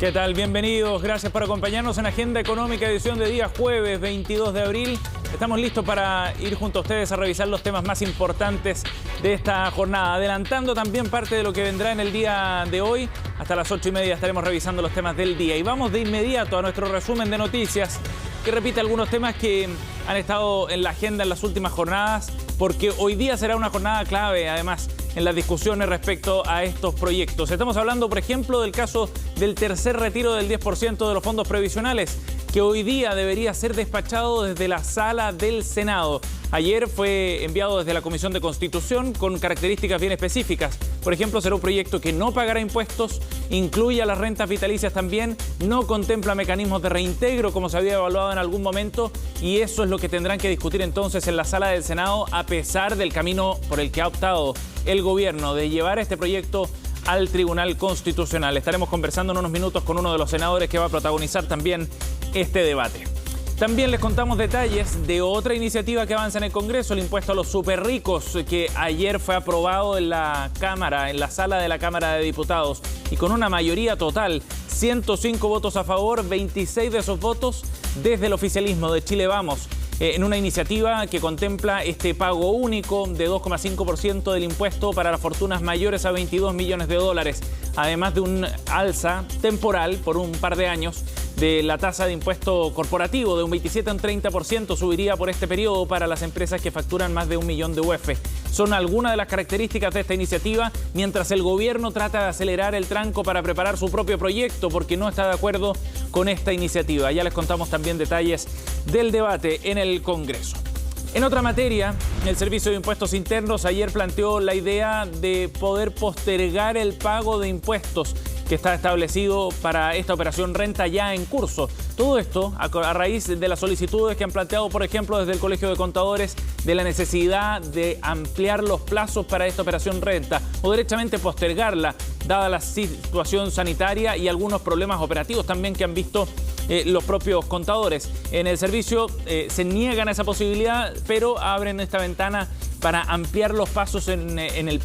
¿Qué tal? Bienvenidos. Gracias por acompañarnos en Agenda Económica, edición de día jueves 22 de abril. Estamos listos para ir junto a ustedes a revisar los temas más importantes de esta jornada, adelantando también parte de lo que vendrá en el día de hoy. Hasta las 8:30 estaremos revisando los temas del día. Y vamos de inmediato a nuestro resumen de noticias, que repite algunos temas que han estado en la agenda en las últimas jornadas, porque hoy día será una jornada clave, además, en las discusiones respecto a estos proyectos. Estamos hablando, por ejemplo, del caso del tercer retiro del 10% de los fondos previsionales, que hoy día debería ser despachado desde la sala del Senado. Ayer fue enviado desde la Comisión de Constitución con características bien específicas. Por ejemplo, será un proyecto que no pagará impuestos, incluye a las rentas vitalicias también, no contempla mecanismos de reintegro como se había evaluado en algún momento, y eso es lo que tendrán que discutir entonces en la sala del Senado, a pesar del camino por el que ha optado el gobierno de llevar este proyecto al Tribunal Constitucional. Estaremos conversando en unos minutos con uno de los senadores que va a protagonizar también este debate. También les contamos detalles de otra iniciativa que avanza en el Congreso, el impuesto a los superricos, que ayer fue aprobado en la Cámara, en la sala de la Cámara de Diputados, y con una mayoría total, 105 votos a favor, 26 de esos votos desde el oficialismo de Chile Vamos, en una iniciativa que contempla este pago único de 2,5% del impuesto para las fortunas mayores a 22 millones de dólares, además de un alza temporal por un par de años de la tasa de impuesto corporativo de un 27 a un 30% subiría por este periodo para las empresas que facturan más de 1 millón de UF. Son algunas de las características de esta iniciativa, mientras el gobierno trata de acelerar el tranco para preparar su propio proyecto porque no está de acuerdo con esta iniciativa. Ya les contamos también detalles del debate en el Congreso. En otra materia, el Servicio de Impuestos Internos ayer planteó la idea de poder postergar el pago de impuestos que está establecido para esta operación renta ya en curso. Todo esto a raíz de las solicitudes que han planteado, por ejemplo, desde el Colegio de Contadores, de la necesidad de ampliar los plazos para esta operación renta o derechamente postergarla, dada la situación sanitaria y algunos problemas operativos también que han visto los propios contadores. En el servicio se niegan a esa posibilidad, pero abren esta ventana para ampliar los pasos en el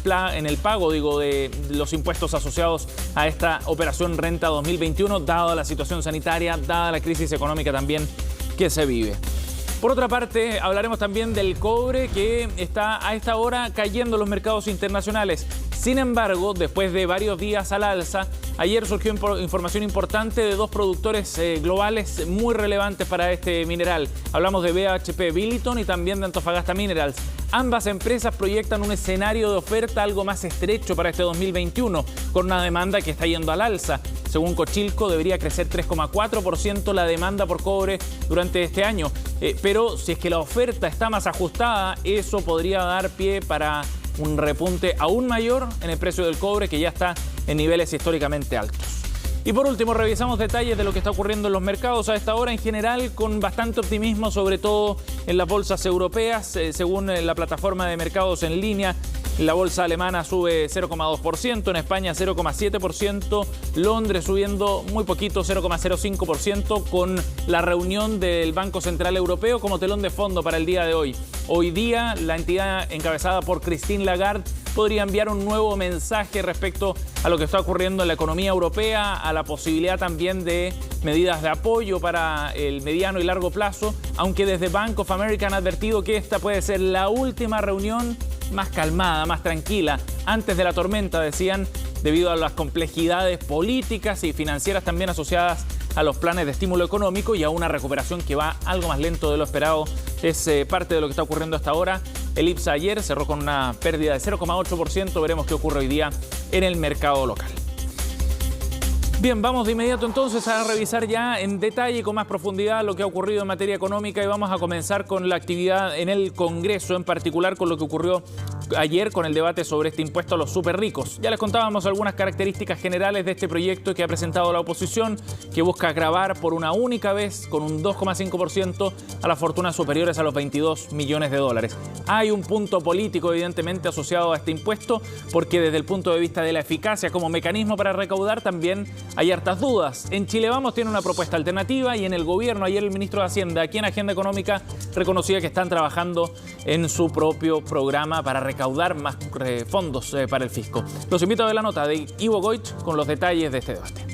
pago, de los impuestos asociados a esta operación renta 2021, dada la situación sanitaria, dada la crisis económica también que se vive. Por otra parte, hablaremos también del cobre, que está a esta hora cayendo en los mercados internacionales. Sin embargo, después de varios días al alza, ayer surgió información importante de dos productores globales muy relevantes para este mineral. Hablamos de BHP Billiton y también de Antofagasta Minerals. Ambas empresas proyectan un escenario de oferta algo más estrecho para este 2021, con una demanda que está yendo al alza. Según Cochilco, debería crecer 3,4% la demanda por cobre durante este año. Pero si es que la oferta está más ajustada, eso podría dar pie para un repunte aún mayor en el precio del cobre, que ya está en niveles históricamente altos. Y por último, revisamos detalles de lo que está ocurriendo en los mercados a esta hora, en general con bastante optimismo, sobre todo en las bolsas europeas. Según la plataforma de mercados en línea, la bolsa alemana sube 0,2%, en España 0,7%, Londres subiendo muy poquito, 0,05%, con la reunión del Banco Central Europeo como telón de fondo para el día de hoy. Hoy día, la entidad encabezada por Christine Lagarde podría enviar un nuevo mensaje respecto a lo que está ocurriendo en la economía europea, a la posibilidad también de medidas de apoyo para el mediano y largo plazo, aunque desde Bank of America han advertido que esta puede ser la última reunión más calmada, más tranquila, antes de la tormenta, decían, debido a las complejidades políticas y financieras también asociadas a los planes de estímulo económico y a una recuperación que va algo más lento de lo esperado. Es parte de lo que está ocurriendo hasta ahora. El IPSA ayer cerró con una pérdida de 0,8%. Veremos qué ocurre hoy día en el mercado local. Bien, vamos de inmediato entonces a revisar ya en detalle y con más profundidad lo que ha ocurrido en materia económica, y vamos a comenzar con la actividad en el Congreso, en particular con lo que ocurrió ayer con el debate sobre este impuesto a los superricos. Ya les contábamos algunas características generales de este proyecto que ha presentado la oposición, que busca gravar por una única vez con un 2,5% a las fortunas superiores a los 22 millones de dólares. Hay un punto político evidentemente asociado a este impuesto, porque desde el punto de vista de la eficacia como mecanismo para recaudar también hay hartas dudas. En Chile Vamos tiene una propuesta alternativa, y en el gobierno ayer el ministro de Hacienda, aquí en Agenda Económica, reconocía que están trabajando en su propio programa para recaudar más fondos para el fisco. Los invito a ver la nota de Ivo Goich con los detalles de este debate.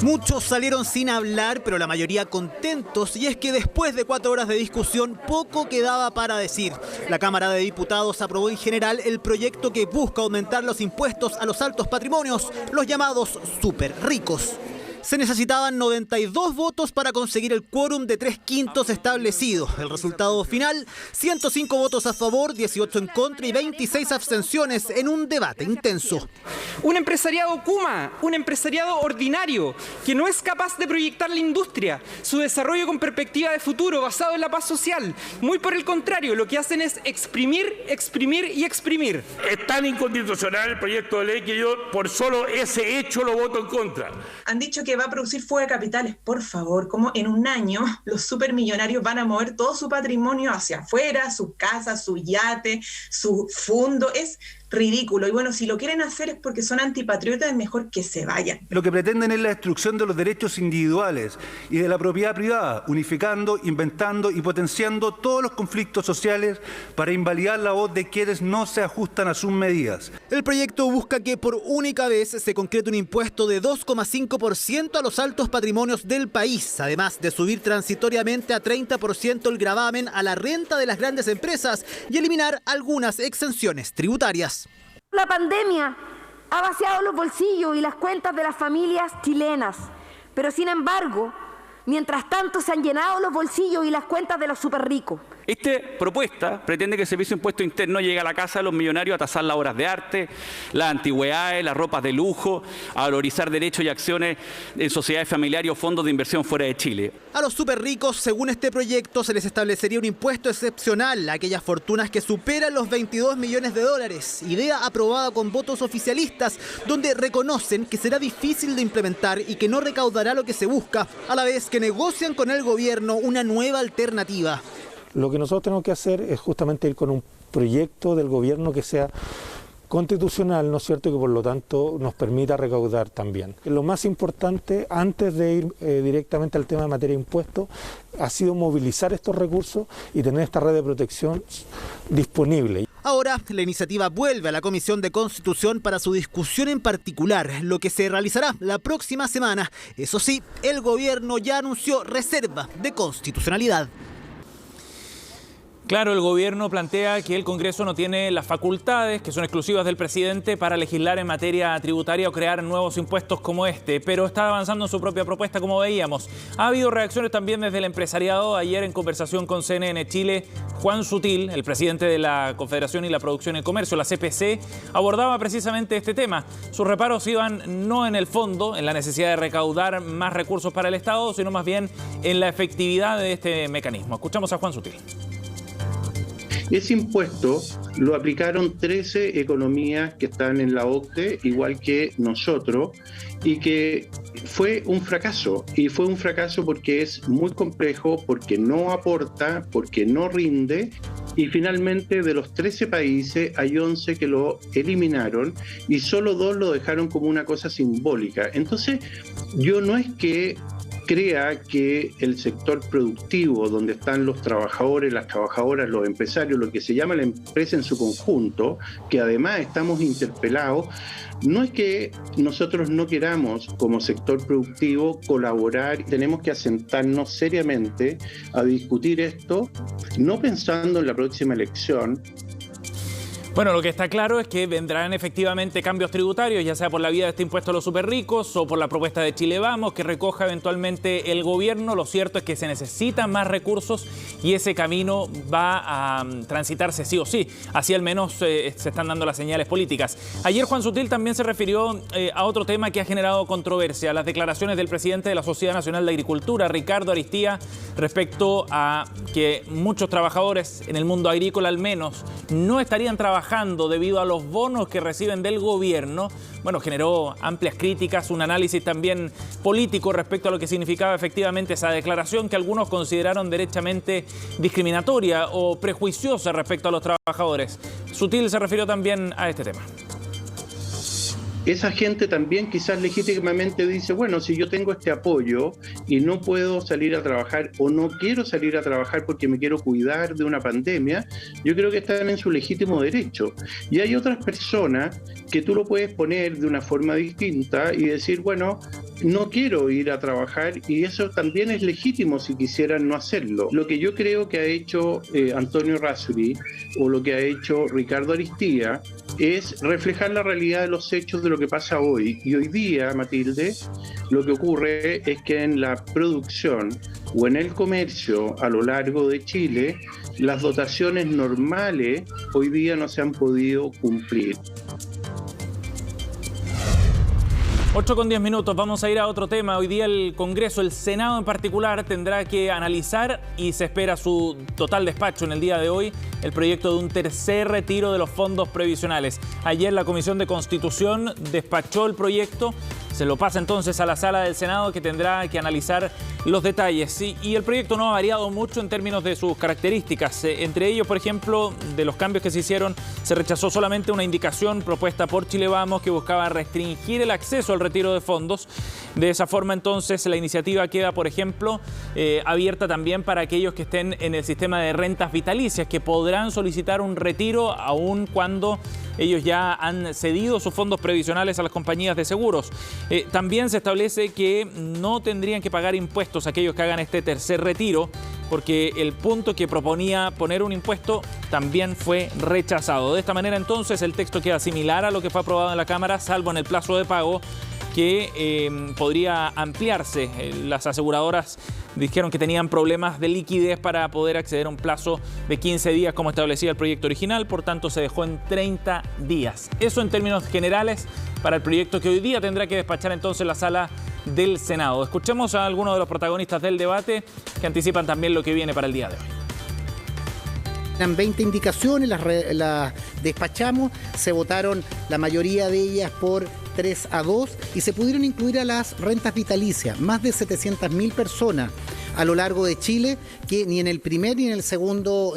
Muchos salieron sin hablar, pero la mayoría contentos, y es que después de 4 horas de discusión, poco quedaba para decir. La Cámara de Diputados aprobó en general el proyecto que busca aumentar los impuestos a los altos patrimonios, los llamados súper ricos. Se necesitaban 92 votos para conseguir el quórum de 3/5 establecido. El resultado final, 105 votos a favor, 18 en contra y 26 abstenciones en un debate intenso. Un empresariado Kuma, un empresariado ordinario, que no es capaz de proyectar la industria, su desarrollo con perspectiva de futuro basado en la paz social. Muy por el contrario, lo que hacen es exprimir, exprimir y exprimir. Es tan inconstitucional el proyecto de ley que yo por solo ese hecho lo voto en contra. Han dicho que va a producir fuga de capitales. Por favor, ¿cómo en un año los supermillonarios van a mover todo su patrimonio hacia afuera, sus casas, su yate, su fondo? Es ridículo. Y bueno, si lo quieren hacer es porque son antipatriotas, es mejor que se vayan. Lo que pretenden es la destrucción de los derechos individuales y de la propiedad privada, unificando, inventando y potenciando todos los conflictos sociales para invalidar la voz de quienes no se ajustan a sus medidas. El proyecto busca que por única vez se concrete un impuesto de 2,5% a los altos patrimonios del país, además de subir transitoriamente a 30% el gravamen a la renta de las grandes empresas y eliminar algunas exenciones tributarias. La pandemia ha vaciado los bolsillos y las cuentas de las familias chilenas, pero sin embargo, mientras tanto se han llenado los bolsillos y las cuentas de los superricos. Esta propuesta pretende que el Servicio de Impuesto Interno llegue a la casa de los millonarios a tasar las obras de arte, las antigüedades, las ropas de lujo, a valorizar derechos y acciones en sociedades familiares o fondos de inversión fuera de Chile. A los superricos, según este proyecto, se les establecería un impuesto excepcional a aquellas fortunas que superan los 22 millones de dólares, idea aprobada con votos oficialistas, donde reconocen que será difícil de implementar y que no recaudará lo que se busca, a la vez que negocian con el gobierno una nueva alternativa. Lo que nosotros tenemos que hacer es justamente ir con un proyecto del gobierno que sea constitucional, ¿no es cierto?, que por lo tanto nos permita recaudar también. Lo más importante, antes de ir directamente al tema de materia de impuestos, ha sido movilizar estos recursos y tener esta red de protección disponible. Ahora, la iniciativa vuelve a la Comisión de Constitución para su discusión en particular, lo que se realizará la próxima semana. Eso sí, el gobierno ya anunció reserva de constitucionalidad. Claro, el gobierno plantea que el Congreso no tiene las facultades, que son exclusivas del presidente, para legislar en materia tributaria o crear nuevos impuestos como este, pero está avanzando en su propia propuesta, como veíamos. Ha habido reacciones también desde el empresariado. Ayer, en conversación con CNN Chile, Juan Sutil, el presidente de la Confederación y la Producción y Comercio, la CPC, abordaba precisamente este tema. Sus reparos iban no en el fondo, en la necesidad de recaudar más recursos para el Estado, sino más bien en la efectividad de este mecanismo. Escuchamos a Juan Sutil. Ese impuesto lo aplicaron 13 economías que están en la OCDE, igual que nosotros, y que fue un fracaso. Y fue un fracaso porque es muy complejo, porque no aporta, porque no rinde. Y finalmente, de los 13 países, hay 11 que lo eliminaron y solo 2 lo dejaron como una cosa simbólica. Entonces, yo no es que crea que el sector productivo, donde están los trabajadores, las trabajadoras, los empresarios, lo que se llama la empresa en su conjunto, que además estamos interpelados, no es que nosotros no queramos como sector productivo colaborar, tenemos que asentarnos seriamente a discutir esto, no pensando en la próxima elección. Bueno, lo que está claro es que vendrán efectivamente cambios tributarios, ya sea por la vía de este impuesto a los superricos o por la propuesta de Chile Vamos, que recoja eventualmente el gobierno. Lo cierto es que se necesitan más recursos y ese camino va a transitarse sí o sí. Así al menos se están dando las señales políticas. Ayer Juan Sutil también se refirió a otro tema que ha generado controversia, las declaraciones del presidente de la Sociedad Nacional de Agricultura, Ricardo Aristía, respecto a que muchos trabajadores en el mundo agrícola al menos no estarían trabajando debido a los bonos que reciben del gobierno. Bueno, generó amplias críticas, un análisis también político respecto a lo que significaba efectivamente esa declaración, que algunos consideraron derechamente discriminatoria o prejuiciosa respecto a los trabajadores. Sutil se refirió también a este tema. esa gente también quizás legítimamente dice, bueno, si yo tengo este apoyo y no puedo salir a trabajar o no quiero salir a trabajar porque me quiero cuidar de una pandemia, yo creo que están en su legítimo derecho. Y hay otras personas que tú lo puedes poner de una forma distinta y decir, bueno, no quiero ir a trabajar, y eso también es legítimo si quisieran no hacerlo. Lo que yo creo que ha hecho Antonio Errázuriz o lo que ha hecho Ricardo Aristía es reflejar la realidad de los hechos de lo que pasa hoy. Y hoy día, Matilde, lo que ocurre es que en la producción o en el comercio a lo largo de Chile, las dotaciones normales hoy día no se han podido cumplir. 8:10, vamos a ir a otro tema. Hoy día el Congreso, el Senado en particular, tendrá que analizar, y se espera su total despacho en el día de hoy, el proyecto de un tercer retiro de los fondos previsionales. Ayer la Comisión de Constitución despachó el proyecto, se lo pasa entonces a la sala del Senado, que tendrá que analizar los detalles. Y el proyecto no ha variado mucho en términos de sus características. Entre ellos, por ejemplo, de los cambios que se hicieron, se rechazó solamente una indicación propuesta por Chile Vamos que buscaba restringir el acceso al retiro de fondos. De esa forma, entonces, la iniciativa queda, por ejemplo, abierta también para aquellos que estén en el sistema de rentas vitalicias, que podrán solicitar un retiro aun cuando ellos ya han cedido sus fondos previsionales a las compañías de seguros. También se establece que no tendrían que pagar impuestos aquellos que hagan este tercer retiro, porque el punto que proponía poner un impuesto también fue rechazado. De esta manera, entonces, el texto queda similar a lo que fue aprobado en la Cámara, salvo en el plazo de pago, que podría ampliarse. Las aseguradoras dijeron que tenían problemas de liquidez para poder acceder a un plazo de 15 días como establecía el proyecto original, por tanto se dejó en 30 días. Eso en términos generales para el proyecto que hoy día tendrá que despachar entonces la sala del Senado. Escuchemos a algunos de los protagonistas del debate que anticipan también lo que viene para el día de hoy. Eran 20 indicaciones, las despachamos, se votaron la mayoría de ellas por 3-2 y se pudieron incluir a las rentas vitalicias, más de 700.000 personas a lo largo de Chile que ni en el primer ni en el segundo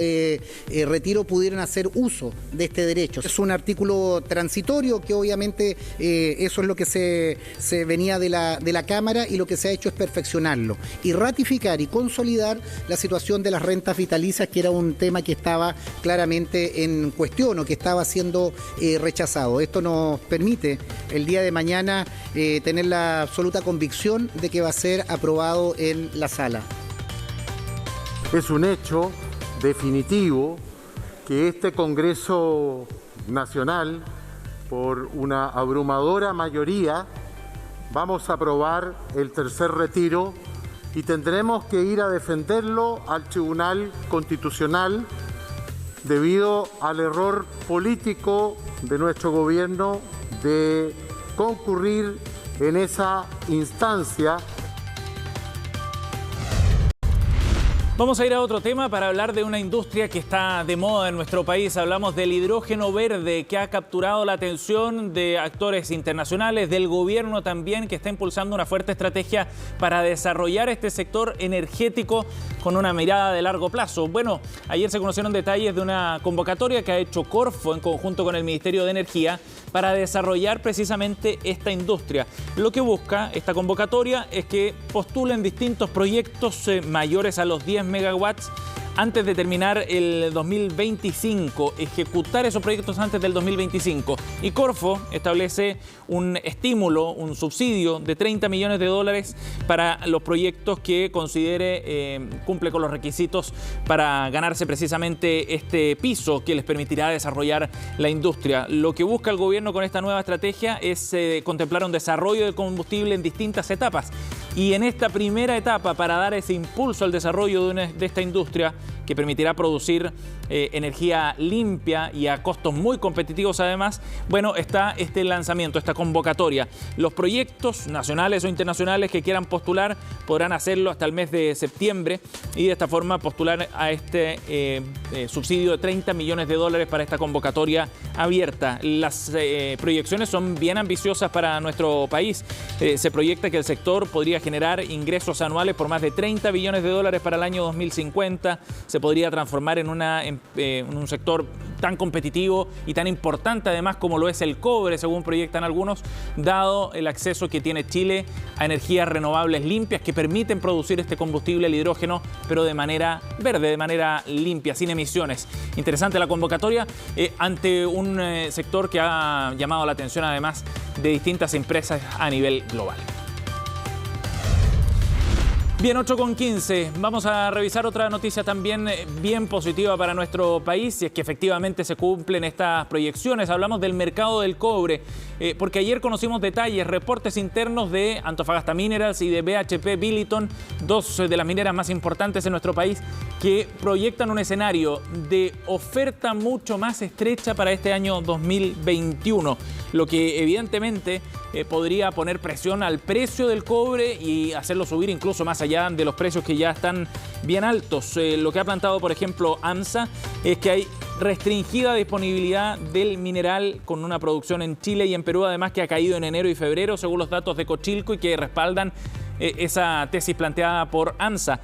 retiro pudieron hacer uso de este derecho. Es un artículo transitorio que obviamente eso es lo que se venía de la Cámara, y lo que se ha hecho es perfeccionarlo y ratificar y consolidar la situación de las rentas vitalicias, que era un tema que estaba claramente en cuestión o que estaba siendo rechazado. Esto nos permite el día de mañana tener la absoluta convicción de que va a ser aprobado en la sala. Es un hecho definitivo que este Congreso Nacional, por una abrumadora mayoría, vamos a aprobar el tercer retiro y tendremos que ir a defenderlo al Tribunal Constitucional debido al error político de nuestro gobierno de concurrir en esa instancia. Vamos a ir a otro tema para hablar de una industria que está de moda en nuestro país. Hablamos del hidrógeno verde, que ha capturado la atención de actores internacionales, del gobierno también, que está impulsando una fuerte estrategia para desarrollar este sector energético con una mirada de largo plazo. Bueno, ayer se conocieron detalles de una convocatoria que ha hecho Corfo en conjunto con el Ministerio de Energía para desarrollar precisamente esta industria. Lo que busca esta convocatoria es que postulen distintos proyectos mayores a los 10 megawatts antes de terminar el 2025, ejecutar esos proyectos antes del 2025. Y Corfo establece un estímulo, un subsidio de $30 millones para los proyectos que considere cumple con los requisitos para ganarse precisamente este piso que les permitirá desarrollar la industria. Lo que busca el gobierno con esta nueva estrategia es contemplar un desarrollo de combustible en distintas etapas. Y en esta primera etapa, para dar ese impulso al desarrollo de esta industria, que permitirá producir energía limpia y a costos muy competitivos además, bueno, está este lanzamiento, esta convocatoria. Los proyectos nacionales o internacionales que quieran postular podrán hacerlo hasta el mes de septiembre y de esta forma postular a este subsidio de $30 millones para esta convocatoria abierta. Las proyecciones son bien ambiciosas para nuestro país. Se proyecta que el sector podría generar ingresos anuales por más de $30 billones para el año 2050. Se podría transformar en un sector tan competitivo y tan importante además como lo es el cobre, según proyectan algunos, dado el acceso que tiene Chile a energías renovables limpias que permiten producir este combustible, el hidrógeno, pero de manera verde, de manera limpia, sin emisiones. Interesante la convocatoria ante un sector que ha llamado la atención además de distintas empresas a nivel global. Bien, 8:15. Vamos a revisar otra noticia también bien positiva para nuestro país, y es que efectivamente se cumplen estas proyecciones. Hablamos del mercado del cobre, porque ayer conocimos detalles, reportes internos de Antofagasta Minerals y de BHP Billiton, dos de las mineras más importantes en nuestro país, que proyectan un escenario de oferta mucho más estrecha para este año 2021, lo que evidentemente podría poner presión al precio del cobre y hacerlo subir incluso más allá de los precios que ya están bien altos. Lo que ha planteado, por ejemplo, AMSA es que hay restringida disponibilidad del mineral con una producción en Chile y en Perú, además que ha caído en enero y febrero, según los datos de Cochilco, y que respaldan esa tesis planteada por AMSA.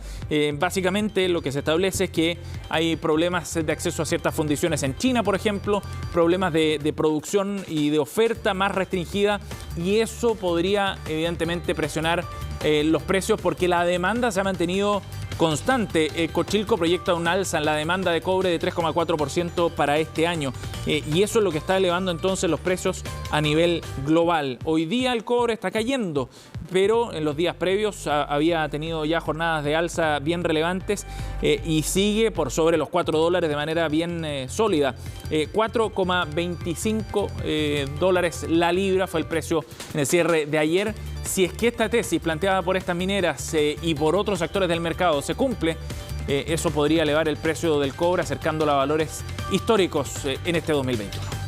Básicamente lo que se establece es que hay problemas de acceso a ciertas fundiciones en China, por ejemplo, problemas de producción y de oferta más restringida, y eso podría evidentemente presionar los precios porque la demanda se ha mantenido constante. Cochilco proyecta un alza en la demanda de cobre de 3,4% para este año, y eso es lo que está elevando entonces los precios a nivel global. Hoy día el cobre está cayendo, pero en los días previos había tenido ya jornadas de alza bien relevantes y sigue por sobre los $4 de manera bien sólida. 4,25 dólares la libra fue el precio en el cierre de ayer. Si es que esta tesis planteada por estas mineras y por otros actores del mercado se cumple, eso podría elevar el precio del cobre acercándolo a valores históricos en este 2021.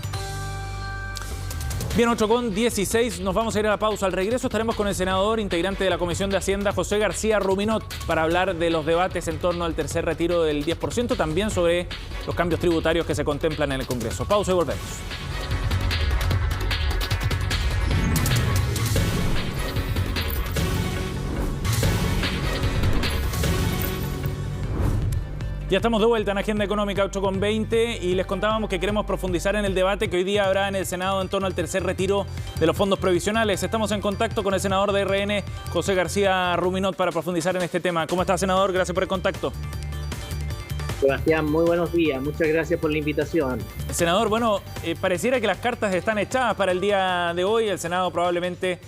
Bien, 8:16, nos vamos a ir a la pausa. Al regreso estaremos con el senador integrante de la Comisión de Hacienda, José García Ruminot, para hablar de los debates en torno al tercer retiro del 10%, también sobre los cambios tributarios que se contemplan en el Congreso. Pausa y volvemos. Ya estamos de vuelta en Agenda Económica 8:20 y les contábamos que queremos profundizar en el debate que hoy día habrá en el Senado en torno al tercer retiro de los fondos previsionales. Estamos en contacto con el senador de RN, José García Ruminot, para profundizar en este tema. ¿Cómo está, senador? Gracias por el contacto. Sebastián, muy buenos días. Muchas gracias por la invitación. Senador, bueno, pareciera que las cartas están echadas para el día de hoy. El Senado probablemente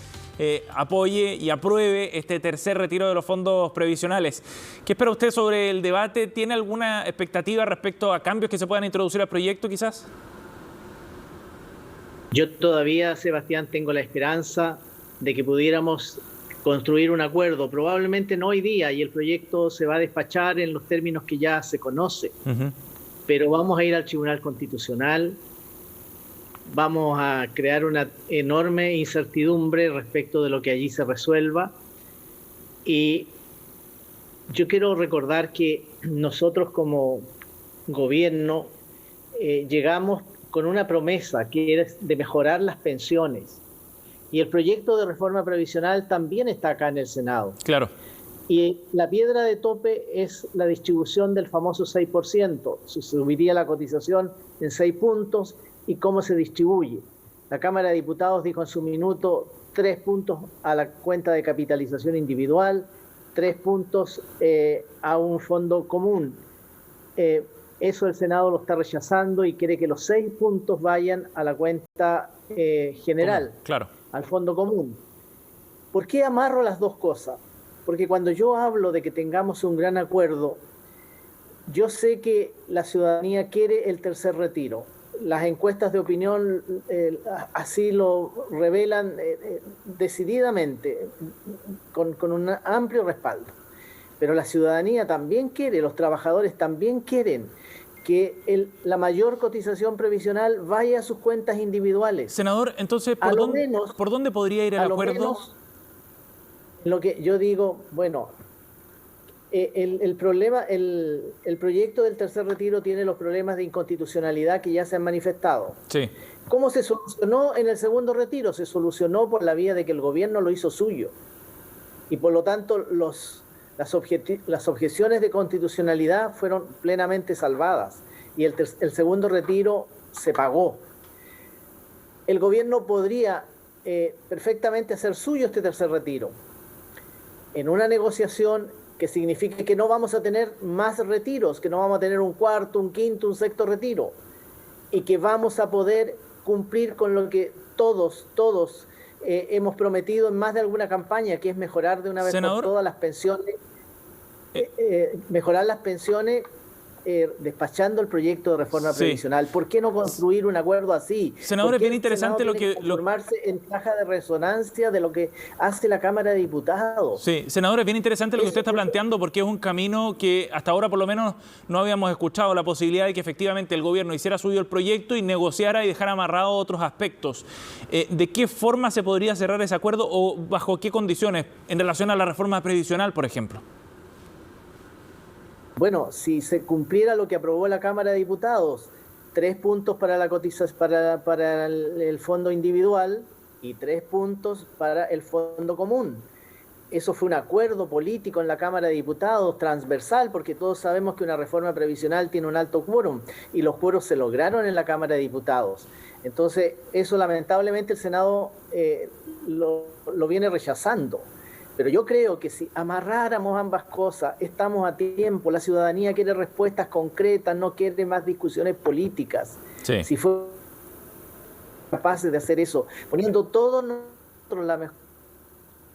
apoye y apruebe este tercer retiro de los fondos previsionales. ¿Qué espera usted sobre el debate? ¿Tiene alguna expectativa respecto a cambios que se puedan introducir al proyecto, quizás? Yo todavía, Sebastián, tengo la esperanza de que pudiéramos construir un acuerdo, probablemente no hoy día, y el proyecto se va a despachar en los términos que ya se conoce. Pero vamos a ir al Tribunal Constitucional, vamos a crear una enorme incertidumbre respecto de lo que allí se resuelva, y yo quiero recordar que nosotros como gobierno llegamos con una promesa que es de mejorar las pensiones, y el proyecto de reforma previsional también está acá en el Senado. Claro. Y la piedra de tope es la distribución del famoso 6%. Se subiría la cotización en 6 puntos. ¿Y cómo se distribuye? La Cámara de Diputados dijo en su minuto 3 puntos a la cuenta de capitalización individual, 3 puntos a un fondo común. Eso el Senado lo está rechazando y quiere que los 6 puntos vayan a la cuenta general, claro, al fondo común. ¿Por qué amarro las dos cosas? Porque cuando yo hablo de que tengamos un gran acuerdo, yo sé que la ciudadanía quiere el tercer retiro. Las encuestas de opinión así lo revelan decididamente, con un amplio respaldo. Pero la ciudadanía también quiere, los trabajadores también quieren que la mayor cotización previsional vaya a sus cuentas individuales. Senador, entonces, ¿por dónde podría ir el acuerdo? Menos, lo que yo digo, bueno, el problema, el proyecto del tercer retiro tiene los problemas de inconstitucionalidad que ya se han manifestado. Sí. ¿Cómo se solucionó en el segundo retiro? Se solucionó por la vía de que el gobierno lo hizo suyo. Y por lo tanto los las objeciones de constitucionalidad fueron plenamente salvadas y el segundo retiro se pagó. El gobierno podría perfectamente hacer suyo este tercer retiro en una negociación que signifique que no vamos a tener más retiros, que no vamos a tener un cuarto, un quinto, un sexto retiro, y que vamos a poder cumplir con lo que todos hemos prometido en más de alguna campaña, que es mejorar de una vez por todas las pensiones, mejorar las pensiones despachando el proyecto de reforma previsional. ¿Por qué no construir un acuerdo así? Senador, es bien interesante lo que... formarse en caja de resonancia de lo que hace la Cámara de Diputados. Sí, senador, es bien interesante lo que usted está planteando, porque es un camino que hasta ahora por lo menos no habíamos escuchado, la posibilidad de que efectivamente el gobierno hiciera suyo el proyecto y negociara y dejara amarrado otros aspectos. ¿De qué forma se podría cerrar ese acuerdo o bajo qué condiciones en relación a la reforma previsional, por ejemplo? Bueno, si se cumpliera lo que aprobó la Cámara de Diputados, 3 puntos para la cotización para el fondo individual y 3 puntos para el fondo común. Eso fue un acuerdo político en la Cámara de Diputados, transversal, porque todos sabemos que una reforma previsional tiene un alto quórum, y los quórum se lograron en la Cámara de Diputados. Entonces, eso lamentablemente el Senado lo viene rechazando. Pero yo creo que si amarráramos ambas cosas, estamos a tiempo. La ciudadanía quiere respuestas concretas, no quiere más discusiones políticas. Sí. Si fuéramos capaces de hacer eso, poniendo todo nosotros la mejor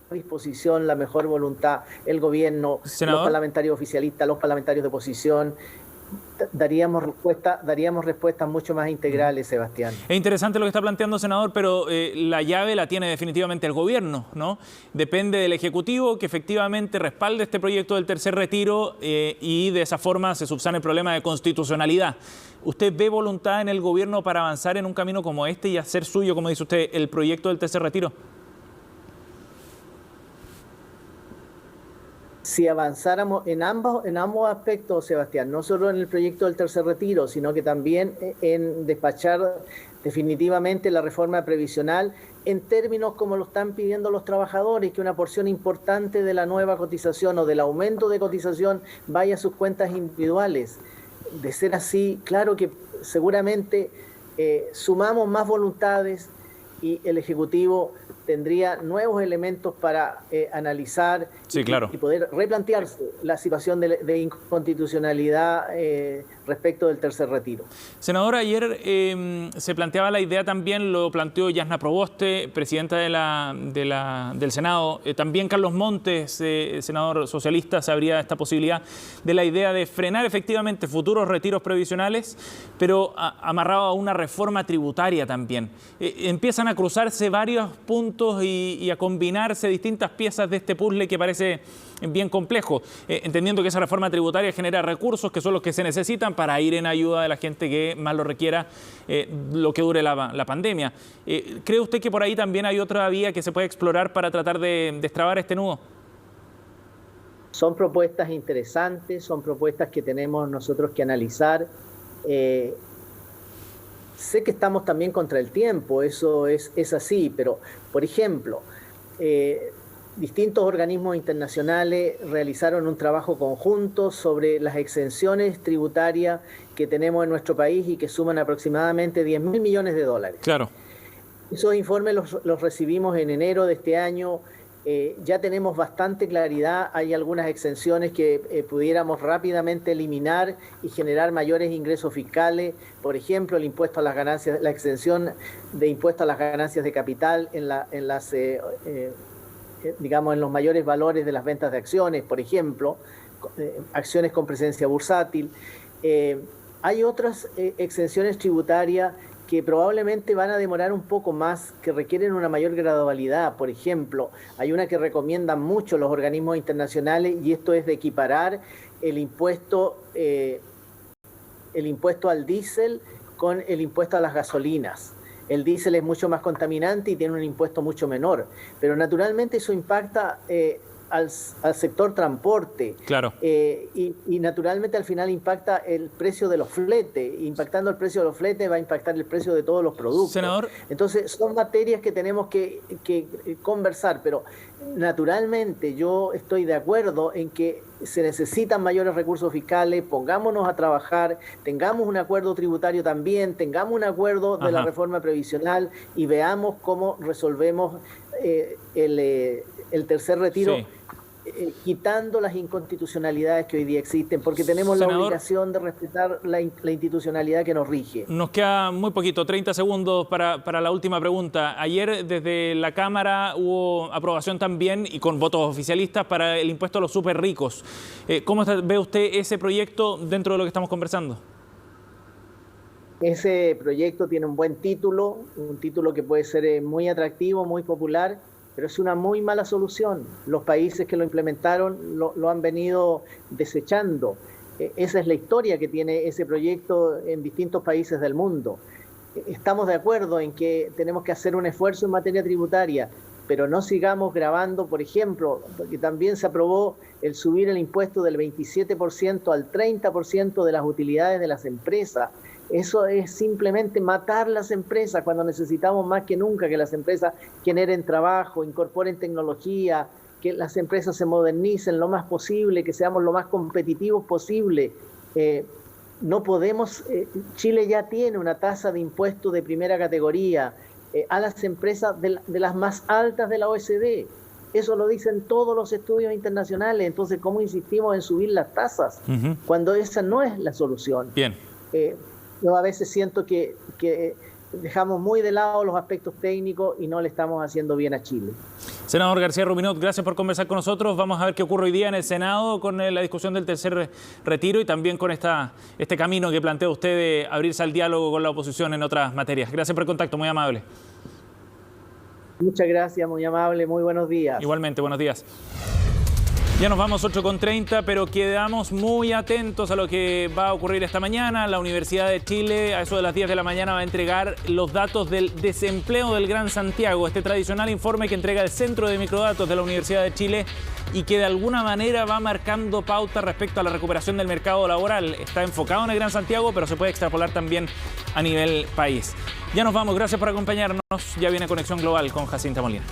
disposición, la mejor voluntad, el gobierno, ¿senador? Los parlamentarios oficialistas, los parlamentarios de oposición, daríamos respuestas mucho más integrales, Sebastián. Es interesante lo que está planteando, senador, pero la llave la tiene definitivamente el gobierno, ¿no? Depende del Ejecutivo que efectivamente respalde este proyecto del tercer retiro y de esa forma se subsane el problema de constitucionalidad. ¿Usted ve voluntad en el gobierno para avanzar en un camino como este y hacer suyo, como dice usted, el proyecto del tercer retiro? Si avanzáramos en ambos aspectos, Sebastián, no solo en el proyecto del tercer retiro, sino que también en despachar definitivamente la reforma previsional en términos como lo están pidiendo los trabajadores, que una porción importante de la nueva cotización o del aumento de cotización vaya a sus cuentas individuales. De ser así, claro que seguramente sumamos más voluntades y el Ejecutivo tendría nuevos elementos para analizar y poder replantearse la situación de inconstitucionalidad respecto del tercer retiro. Senador, ayer se planteaba la idea también, lo planteó Yasna Proboste, presidenta del Senado, también Carlos Montes, senador socialista, se abría esta posibilidad de la idea de frenar efectivamente futuros retiros previsionales, pero amarrado a una reforma tributaria también. Empiezan a cruzarse varios puntos y a combinarse distintas piezas de este puzzle que parece bien complejo, entendiendo que esa reforma tributaria genera recursos que son los que se necesitan para ir en ayuda de la gente que más lo requiera, lo que dure la pandemia. ¿Cree usted que por ahí también hay otra vía que se puede explorar para tratar de destrabar este nudo? Son propuestas interesantes, son propuestas que tenemos nosotros que analizar. Sé que estamos también contra el tiempo, eso es así, pero, por ejemplo, distintos organismos internacionales realizaron un trabajo conjunto sobre las exenciones tributarias que tenemos en nuestro país y que suman aproximadamente 10.000 millones de dólares. Claro. Esos informes los recibimos en enero de este año. Ya tenemos bastante claridad, hay algunas exenciones que pudiéramos rápidamente eliminar y generar mayores ingresos fiscales, por ejemplo el impuesto a las ganancias, la exención de impuesto a las ganancias de capital en los mayores valores de las ventas de acciones, por ejemplo, acciones con presencia bursátil. Hay otras exenciones tributarias que probablemente van a demorar un poco más, que requieren una mayor gradualidad. Por ejemplo, hay una que recomiendan mucho los organismos internacionales y esto es de equiparar el impuesto al diésel con el impuesto a las gasolinas. El diésel es mucho más contaminante y tiene un impuesto mucho menor, pero naturalmente eso impacta al sector transporte. Claro. Y naturalmente al final impacta el precio de los fletes. Impactando el precio de los fletes va a impactar el precio de todos los productos. Senador. Entonces son materias que tenemos que conversar, pero naturalmente yo estoy de acuerdo en que se necesitan mayores recursos fiscales, pongámonos a trabajar, tengamos un acuerdo tributario también, tengamos un acuerdo de la reforma previsional y veamos cómo resolvemos el tercer retiro, quitando las inconstitucionalidades que hoy día existen, porque tenemos la obligación de respetar la institucionalidad que nos rige. Nos queda muy poquito, 30 segundos para la última pregunta. Ayer desde la Cámara hubo aprobación también, y con votos oficialistas, para el impuesto a los súper ricos. ¿Cómo ve usted ese proyecto dentro de lo que estamos conversando? Ese proyecto tiene un buen título, un título que puede ser muy atractivo, muy popular, pero es una muy mala solución. Los países que lo implementaron lo han venido desechando. Esa es la historia que tiene ese proyecto en distintos países del mundo. Estamos de acuerdo en que tenemos que hacer un esfuerzo en materia tributaria, pero no sigamos grabando, por ejemplo, porque también se aprobó el subir el impuesto del 27% al 30% de las utilidades de las empresas. Eso es simplemente matar las empresas cuando necesitamos más que nunca que las empresas generen trabajo, incorporen tecnología, que las empresas se modernicen lo más posible, que seamos lo más competitivos posible. No podemos, Chile ya tiene una tasa de impuesto de primera categoría a las empresas de las más altas de la OECD. Eso lo dicen todos los estudios internacionales. Entonces, ¿cómo insistimos en subir las tasas cuando esa no es la solución? Bien. Yo a veces siento que dejamos muy de lado los aspectos técnicos y no le estamos haciendo bien a Chile. Senador García Rubinot, gracias por conversar con nosotros. Vamos a ver qué ocurre hoy día en el Senado con la discusión del tercer retiro y también con este camino que plantea usted de abrirse al diálogo con la oposición en otras materias. Gracias por el contacto, muy amable. Muchas gracias, muy amable, muy buenos días. Igualmente, buenos días. Ya nos vamos 8:30, pero quedamos muy atentos a lo que va a ocurrir esta mañana. La Universidad de Chile, a eso de las 10 de la mañana, va a entregar los datos del desempleo del Gran Santiago, este tradicional informe que entrega el Centro de Microdatos de la Universidad de Chile y que de alguna manera va marcando pauta respecto a la recuperación del mercado laboral. Está enfocado en el Gran Santiago, pero se puede extrapolar también a nivel país. Ya nos vamos, gracias por acompañarnos. Ya viene Conexión Global con Jacinta Molina.